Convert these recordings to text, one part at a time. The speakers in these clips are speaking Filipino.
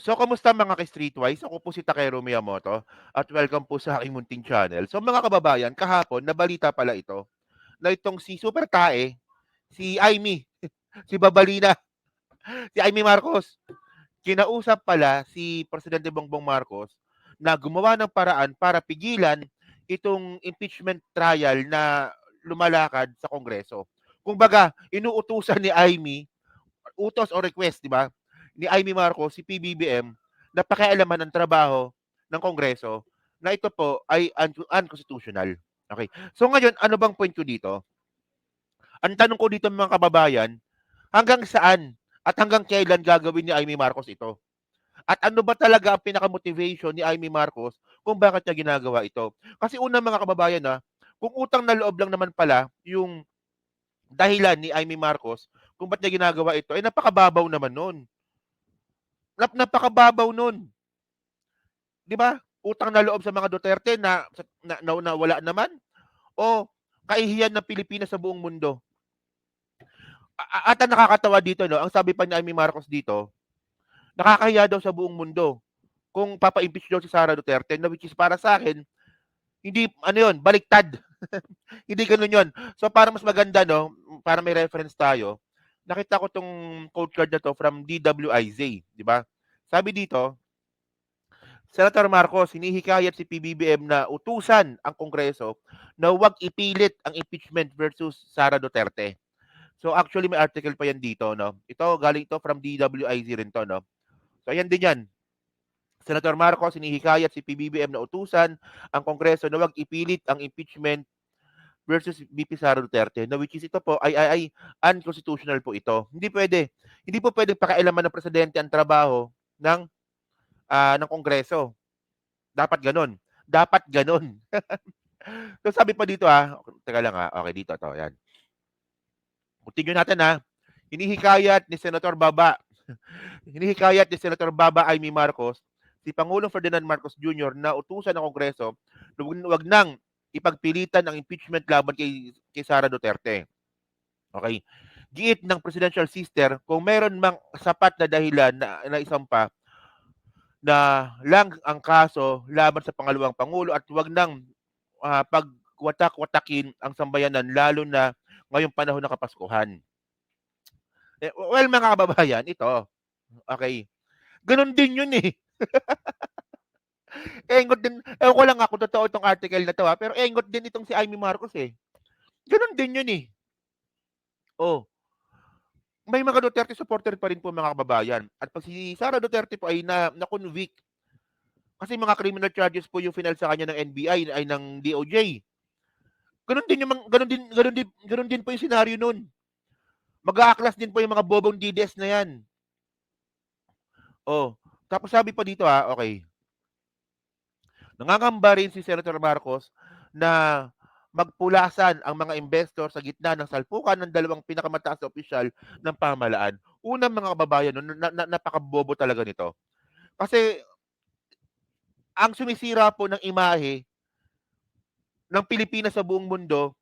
So, kamusta mga ka-Streetwise? Ako po si Takero Miyamoto at welcome po sa aking munting channel. So, mga kababayan, kahapon, nabalita pala ito na itong si Super Tae, si Aimee, si Babalina, si Aimee Marcos, kinausap pala si Presidente Bongbong Marcos na gumawa ng paraan para pigilan itong impeachment trial na lumalakad sa Kongreso. Kumbaga, inuutusan ni Aimee, utos o request, di ba, ni Aimee Marcos, si PBBM, na pakialaman ang trabaho ng Kongreso na ito po ay unconstitutional. Okay. So ngayon, ano bang point ko dito? Ang tanong ko dito mga kababayan, hanggang saan at hanggang kailan gagawin ni Aimee Marcos ito? At ano ba talaga ang pinaka-motivation ni Aimee Marcos kung bakit niya ginagawa ito? Kasi una mga kababayan kung utang na loob lang naman pala yung dahilan ni Aimee Marcos kung ba't niya ginagawa ito, eh napakababaw naman nun. Napakababaw nun. 'Di ba? Utang na loob sa mga Duterte na wala naman o kahihiyan ng Pilipinas sa buong mundo. At ang nakakatawa dito, no, ang sabi pa ni Amy Marcos dito, nakakahiya daw sa buong mundo kung papa-impeach daw si Sara Duterte, na which is para sa akin, hindi, ano yun, baliktad. Hindi ganun yun. So, para mas maganda, no, para may reference tayo, nakita ko tong quote card na to from DWIZ, di ba? Sabi dito, Senator Marcos, hinihikayat si PBBM na utusan ang Kongreso na huwag ipilit ang impeachment versus Sara Duterte. So actually may article pa yan dito, no? Ito galing to from DWIZ rin to, no? So ayan din yan. Senator Marcos, hinihikayat si PBBM na utusan ang Kongreso na huwag ipilit ang impeachment versus VP Sara Duterte, na which is ito po ay unconstitutional po ito. Hindi pwede. Hindi po pwedeng pakialaman ng presidente ang trabaho ng Kongreso. Dapat ganun. Dapat ganun. So sabi pa dito teka lang okay dito to, yan. Continue natin Hinihikayat ni Senator Baba, hinihikayat ni Senator Baba Amy Marcos, si Pangulong Ferdinand Marcos Jr. na utusan ng Kongreso na wag nang ipagpilitan ang impeachment laban kay Sara Duterte. Okay. Giit ng presidential sister, kung meron mang sapat na dahilan na isampa na lang ang kaso laban sa pangalawang pangulo at wag nang pagwatak-watakin ang sambayanan lalo na ngayong panahon ng Kapaskuhan. Well, mga kababayan, ito, okay, gano'n din yun, eh. Engot din, ewan ko lang kung totoo itong article na 'to, pero engot din itong si Amy Marcos, eh. Gano'n din yun, eh. Oh, may mga Duterte supporter pa rin po mga kababayan at 'pag si Sara Duterte po ay na-convict kasi mga criminal charges po yung final sa kanya ng NBI ay ng DOJ. Gano'n din po yung senaryo nun. Mag-aaklas din po yung mga bobong DDS na yan. Oh, tapos sabi pa dito okay. Nangangamba rin si Senator Marcos na magpulasan ang mga investor sa gitna ng salpukan ng dalawang pinakamataas na opisyal ng pamahalaan. Unang mga kababayan, no, napakabobo talaga nito. Kasi ang sumisira po ng imahe ng Pilipinas sa buong mundo,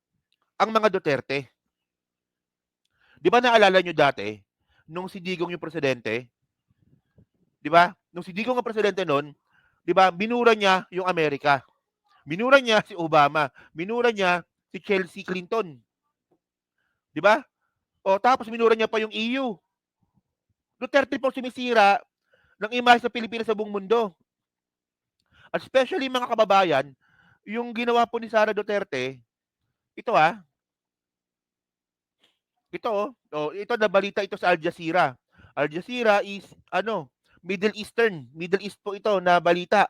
ang mga Duterte. Di ba naalala nyo dati, nung si Digong yung presidente, di ba? Nung si Digong ang presidente noon, di ba, binura niya yung Amerika. Minura niya si Obama. Minura niya si Chelsea Clinton. Di ba? O tapos minura niya pa yung EU. Duterte po sumisira ng imahe sa Pilipinas sa buong mundo. At especially mga kababayan, yung ginawa po ni Sara Duterte, ito ito na balita ito sa Al Jazeera. Al Jazeera is Middle East po ito na balita.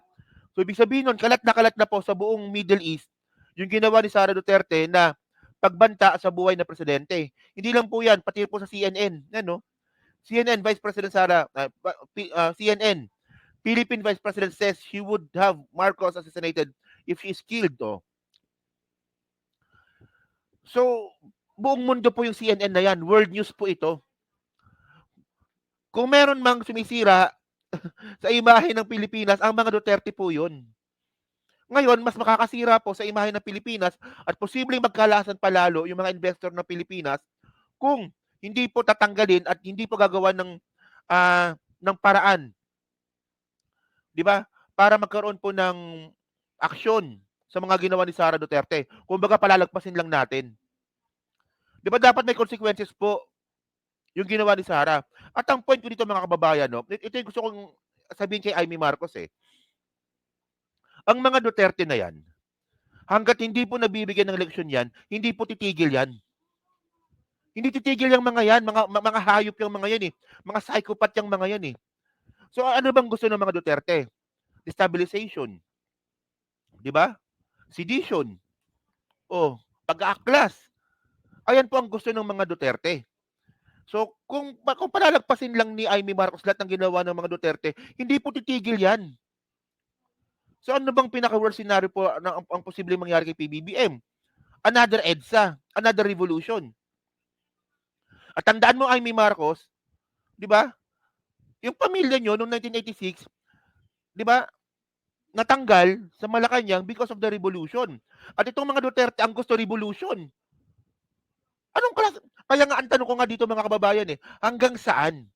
So ibig sabihin nun, kalat na po sa buong Middle East yung ginawa ni Sara Duterte na pagbanta sa buhay na presidente. Hindi lang po yan, pati po sa CNN. CNN Vice President CNN, Philippine Vice President says she would have Marcos assassinated if she is killed. So, buong mundo po yung CNN na yan. World news po ito. Kung meron mang sumisira sa imahe ng Pilipinas, ang mga Duterte po yun. Ngayon, mas makakasira po sa imahe ng Pilipinas at posibleng magkalasan palalo yung mga investor ng Pilipinas kung hindi po tatanggalin at hindi po gagawa ng paraan 'di ba? Para magkaroon po ng aksyon sa mga ginawa ni Sara Duterte. Kumbaga palalagpasin lang natin. 'Di ba dapat may consequences po yung ginawa ni Sara. At ang point ko dito mga kababayan, no, ito yung gusto kong sabihin kay Amy Marcos eh. Ang mga Duterte na yan, hanggat hindi po nabibigyan ng leksyon yan, hindi po titigil yan. Hindi titigil yung mga yan, mga hayop yung mga yan eh. Mga psychopath yung mga yan eh. So ano bang gusto ng mga Duterte? Destabilization, 'di ba? Sedition, oh, pag-aaklas. Ayan po ang gusto ng mga Duterte. So kung palalagpasin lang ni Amy Marcos lahat ng ginawa ng mga Duterte, hindi po titigil 'yan. So ano bang pinaka-worst scenario po na ang posibleng mangyari kay PBBM? Another EDSA, another revolution. At tandaan mo Amy Marcos, 'di ba? Yung pamilya nyo noong 1986, 'di ba? Natanggal sa Malacanang because of the revolution. At itong mga Duterte ang gusto revolution. Anong klase? Kaya nga ang tanong ko nga dito mga kababayan eh, hanggang saan?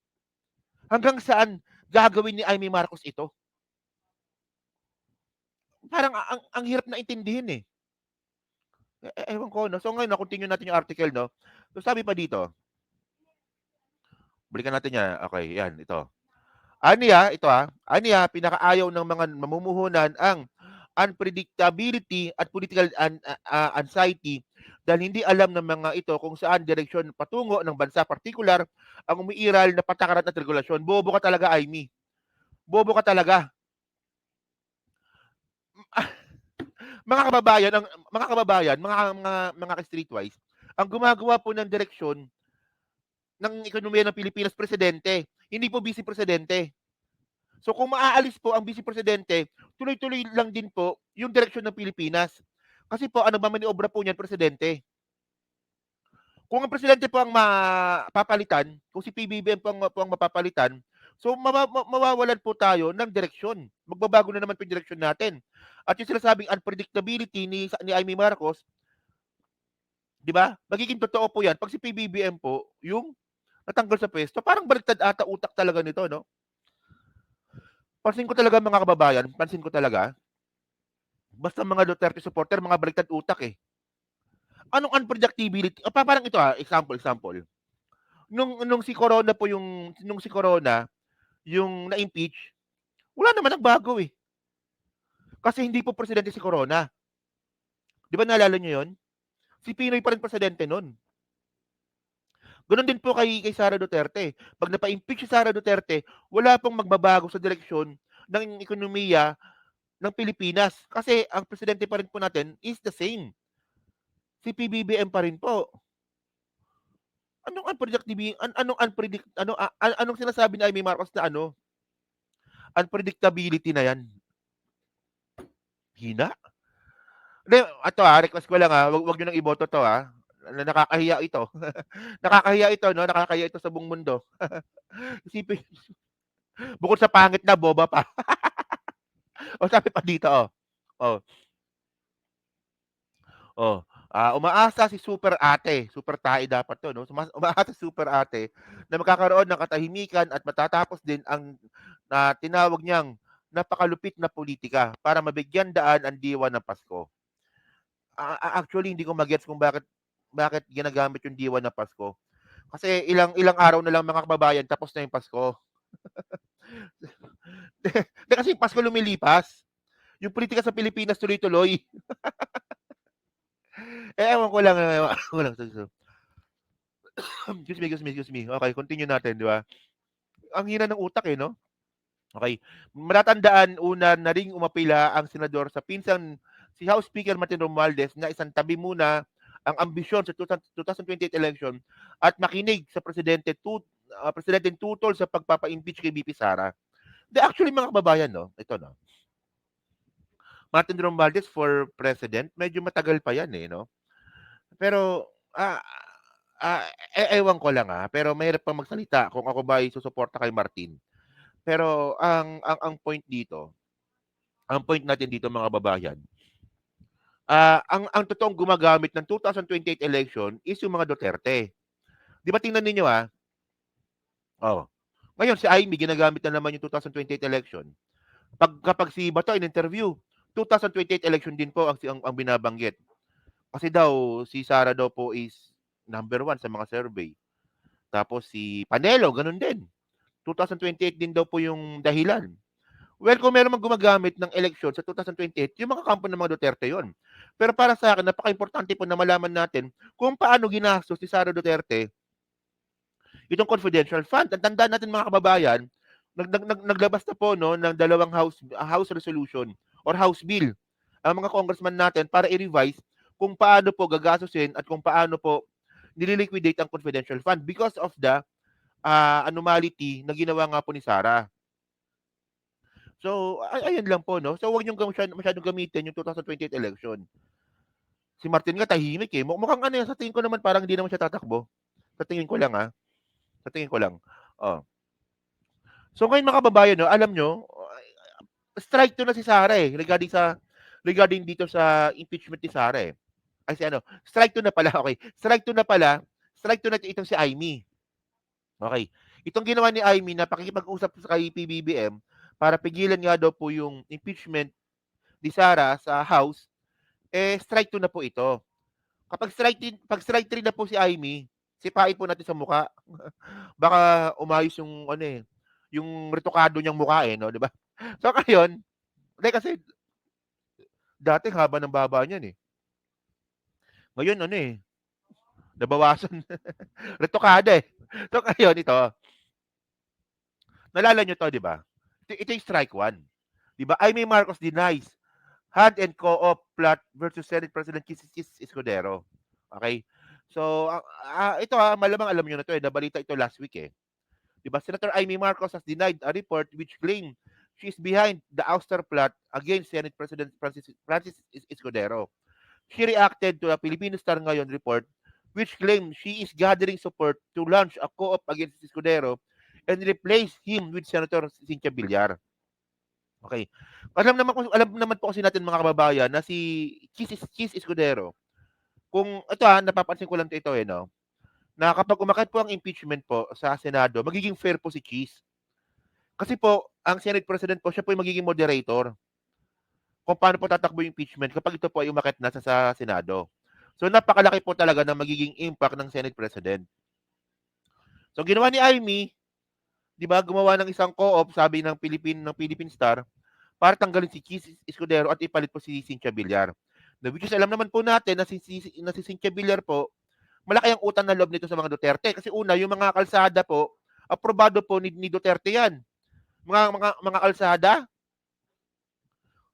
Hanggang saan gagawin ni Amy Marcos ito? Parang ang hirap na intindihin eh. Ewan ko, no? So ngayon, na-continue natin yung article, no? So sabi pa dito, balikan natin yan. Okay, yan, ito. Aniya, pinakaayaw ng mga mamumuhunan ang unpredictability at political anxiety dahil hindi alam ng mga ito kung saan direksyon patungo ng bansa, partikular ang umiiral na patakaran at regulasyon. Bobo ka talaga, Amy. Bobo ka talaga. Mga streetwise, ang gumagawa po ng direksyon ng ekonomiya ng Pilipinas, presidente, hindi po vice presidente. So kung maaalis po ang vice presidente, tuloy-tuloy lang din po yung direksyon ng Pilipinas. Kasi po, ano ba maniobra po niyan, presidente? Kung ang presidente po ang mapapalitan, kung si PBBM po ang mapapalitan, so mawawalan po tayo ng direksyon. Magbabago na naman po yung direksyon natin. At yung sinasabing unpredictability ni Amy Marcos, di ba? Magiging totoo po yan. Pag si PBBM po, yung natanggal sa pwesto, parang baliktad ata utak talaga nito, no? Pansin ko talaga mga kababayan, pansin ko talaga, basta mga Duterte supporter, mga baliktad utak eh. Anong unpredictability? Parang ito example. Nung si Corona po nung si Corona, yung na-impeach, wala naman nagbago eh. Kasi hindi po presidente si Corona. Di ba naalala nyo yun? Si Pinoy pa rin presidente nun. Ganon din po kay Sara Duterte. Pag napa-impeach si Sara Duterte, wala pong magbabago sa direksyon ng ekonomiya ng Pilipinas. Kasi ang presidente pa rin po natin is the same. Si PBBM pa rin po. Anong anong sinasabi ni Amy Marcos na unpredictability na yan? Hina? Hindi, request ko lang wag niyo nang iboto to nakakahiya ito. Nakakahiya ito, no? Nakakahiya ito sa buong mundo. Isipin, bukod sa pangit na, boba pa. O sabi pa dito, oh. Umaasa si Super Ate, Super Tae dapat to, no? Umaasa si Super Ate na magkakaroon ng katahimikan at matatapos din ang tinawag niyang napakalupit na politika para mabigyan daan ang diwa ng Pasko. Actually, hindi ko magets kung bakit ginagamit yung diwa ng Pasko. Kasi ilang araw na lang mga kababayan, tapos na yung Pasko. Kasi Pasko lumilipas. Yung politika sa Pilipinas tuloy-tuloy. Ewan ko lang. Excuse me. Okay, continue natin, di ba? Ang hina ng utak no? Okay. Matatandaan, una na ring umapila ang senador sa pinsang si House Speaker Martin Romualdez na isang tabi muna ang ambisyon sa 2028 election at makinig sa presidenteng tutol sa pagpapa-impeach kay BP Sara. Actually, mga kababayan, no? Ito, no? Martin Romualdez for president, medyo matagal pa yan, no? Pero, ewan ko lang, pero mahirap pang magsalita kung ako ba ay susuporta kay Martin. Pero, ang point natin dito, mga kababayan, ang totoong gumagamit ng 2028 election is yung mga Duterte. Di ba tingnan ninyo ngayon si Amy ginagamit na naman yung 2028 election. Kapag si Bato in-interview, 2028 election din po ang binabanggit. Kasi daw si Sara daw po is number 1 sa mga survey. Tapos si Panelo, ganun din. 2028 din daw po yung dahilan. Well, kung meron mang gumagamit ng eleksyon sa 2028, yung mga kampo ng mga Duterte yon. Pero para sa akin, napaka-importante po na malaman natin kung paano ginastos si Sara Duterte itong confidential fund. Ang tandaan natin mga kababayan, naglabas na po no, ng dalawang house resolution or house bill ang mga congressman natin para i-revise kung paano po gagastusin at kung paano po nililiquidate ang confidential fund because of the anomality na ginawa nga po ni Sara. So, ayun lang po, no? So, huwag niyong masyadong gamitin yung 2028 election. Si Martin nga tahimik eh. Mukhang ano yan, sa tingin ko naman parang hindi naman siya tatakbo. Sa tingin ko lang Sa tingin ko lang. Oh. So ngayon mga kababayan, no, alam nyo, strike to na si Sara eh, regarding dito sa impeachment ni Sara eh. Ay si ano, strike to na pala, okay. Strike to na itong si Amy. Okay. Itong ginawa ni Amy na pakikipag-usap kay PBBM para pigilan nga daw po yung impeachment ni Sara sa House, eh strike to na po ito. Pag strike 3 na po si Amy, sipain po natin sa mukha. Baka umayos yung ano eh, yung retokado niyang mukha eh, no, 'di ba? So ngayon, kasi dati haba ng baba niyan eh. Ngayon ano eh, nabawasan. Retokada eh. So ngayon ito, nalala niyo to, 'di ba? Ito yung strike 1. 'Di ba? Amy Marcos denies hand and co-op plot versus Senate President Chis Escudero. Okay? So, ito malamang alam niyo na to eh, nabalita ito last week eh. 'Di ba? Senator Amy Marcos has denied a report which claimed she is behind the ouster plot against Senate President Francis Escudero. She reacted to a Filipino Star Ngayon report which claimed she is gathering support to launch a co-op against Escudero and replace him with Senator Cynthia Villar. Okay. Alam naman po kasi natin mga kababayan na si Chis Escudero, kung ito napapansin ko lang ito eh, no? Na kapag umakyat po ang impeachment po sa Senado, magiging fair po si Chis. Kasi po, ang Senate President po, siya po yung magiging moderator kung paano po tatakbo yung impeachment kapag ito po ay umakyat na sa Senado. So, napakalaki po talaga ng magiging impact ng Senate President. So, ginawa ni Amy, di ba, gumawa ng isang co-op, sabi ng Philippine Star, para tanggalin si Chis Escudero at ipalit po si Cynthia Villar. Which is, alam naman po natin na si Cynthia Villar po, malaki ang utang na loob nito sa mga Duterte. Kasi una, yung mga kalsada po, aprobado po ni Duterte yan. Mga kalsada.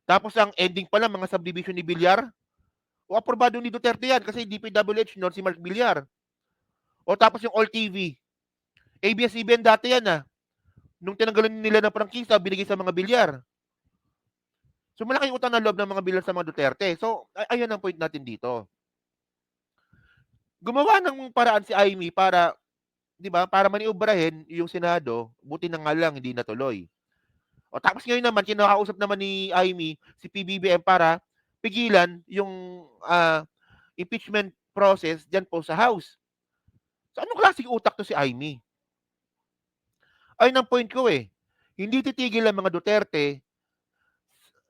Tapos ang ending pa lang, mga subdivision ni Villar. O aprobado ni Duterte yan kasi DPWH nor si Mark Villar. O tapos yung All TV. ABS-CBN dati yan Nung tinanggalan nila ng prangkisa, binigay sa mga Villar. So malaki utang na loob ng mga Villar sa mga Duterte. So ayun ang point natin dito. Gumawa ng paraan si Amy para, 'di ba, para maniobrahin yung Senado, buti na nga lang hindi natuloy. O tapos ngayon naman kinakausap naman ni Amy si PBBM para pigilan yung impeachment process diyan po sa House. So anong klaseng utak to si Amy? Ayun ang point ko eh. Hindi titigil ang mga Duterte,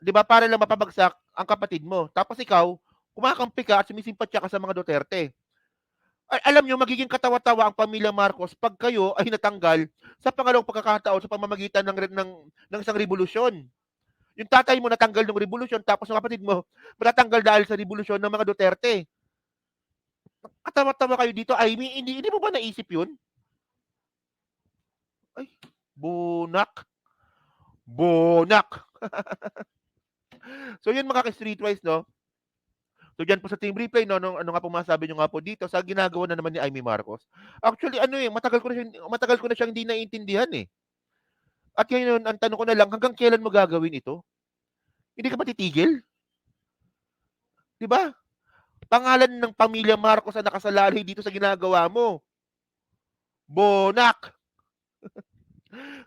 'di ba, para lang mapabagsak ang kapatid mo. Tapos ikaw, kumakampi ka at sumisimpatya ka sa mga Duterte. Alam nyo, magiging katawa-tawa ang pamilya Marcos pag kayo ay natanggal sa pangalawang pagkakataon sa pamamagitan ng isang revolusyon. Yung tatay mo natanggal ng revolusyon, tapos ang kapatid mo matatanggal dahil sa revolusyon ng mga Duterte. Katawa-tawa kayo dito, Amy, hindi mo ba naisip yun? Ay, bunak. So yun mga ka-streetwise, no? So diyan po sa team replay, no, ano nga po masabi nyo nga po dito sa ginagawa na naman ni Amy Marcos. Actually, matagal ko na siyang hindi naiintindihan eh. At ngayon, ang tanong ko na lang, hanggang kailan mo gagawin ito? Hindi ka ba titigil? Di ba? Pangalan ng pamilya Marcos ang nakasalalay dito sa ginagawa mo. Bonak!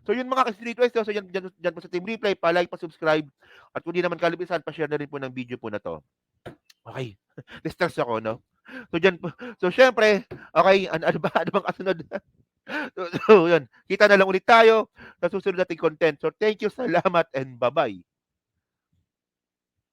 So yun mga ka-streetwise, so yan po sa team replay, pa-like, pa-subscribe, at kung di naman kalibisan, pa-share na rin po ng video po na to. Okay. Na-stress ako, no? So, dyan po. So, syempre, okay, ano bang kasunod? So, yun. Kita na lang ulit tayo sa susunod nating content. So, thank you, salamat, and bye-bye.